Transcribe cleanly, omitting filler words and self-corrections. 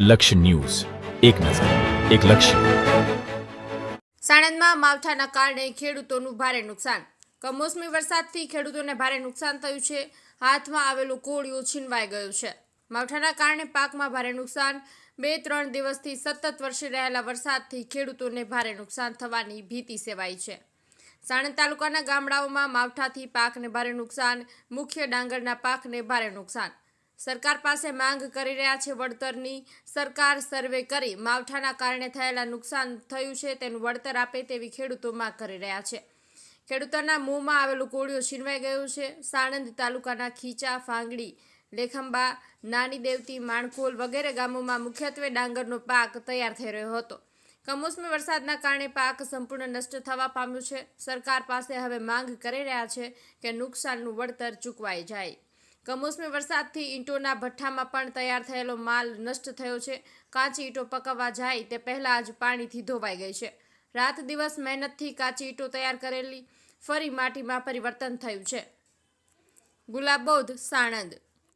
લક્ષ્ય ન્યૂઝ, એક નજર, એક લક્ષ્ય. સાણંદમાં માવઠાના કારણે ખેડૂતોનું ભારે નુકસાન. કમોસમી વરસાદથી ખેડૂતોને ભારે નુકસાન થયું છે. હાથમાં આવેલું કોળિયું છીનવાઈ ગયું છે. માવઠાના કારણે પાકમાં ભારે નુકસાન. 2-3 દિવસથી સતત વરસી રહેલા વરસાદથી ખેડૂતોને ભારે નુકસાન થવાની ભીતિ સેવાઈ છે. સાણંદ તાલુકાના ગામડાઓમાં માવઠાથી પાકને ભારે નુકસાન. મુખ્ય ડાંગરના પાકને ભારે નુકસાન. સરકાર પાસે માંગ કરી રહ્યા છે વળતરની. સરકાર સર્વે કરી માવઠાના કારણે થયેલા નુકસાન થયું છે તેનું વળતર આપે તેવી ખેડૂતો માંગ કરી રહ્યા છે. ખેડૂતોના મોંમાં આવેલું કોળિયું છીનવાઈ ગયું છે. સાણંદ તાલુકાના ખીચા, ફાંગડી, લેખંબા, નાની દેવતી, માણકોલ વગેરે ગામોમાં મુખ્યત્વે ડાંગરનો પાક તૈયાર થઈ રહ્યો હતો. કમોસમી વરસાદના કારણે પાક સંપૂર્ણ નષ્ટ થવા પામ્યું છે. સરકાર પાસે હવે માંગ કરી રહ્યા છે કે નુકસાનનું વળતર ચૂકવાઈ જાય. કમોસમી વરસાદથી ઈંટોના ભઠ્ઠામાં પણ તૈયાર થયેલો માલ નષ્ટ થયો છે. કાચી ઈંટો પકવવા જાય તે પહેલાં જ પાણીથી ધોવાઈ ગઈ છે. રાત દિવસ મહેનતથી કાચી ઈંટો તૈયાર કરેલી ફરી માટીમાં પરિવર્તન થયું છે. ગુલાબોધ, સાણંદ.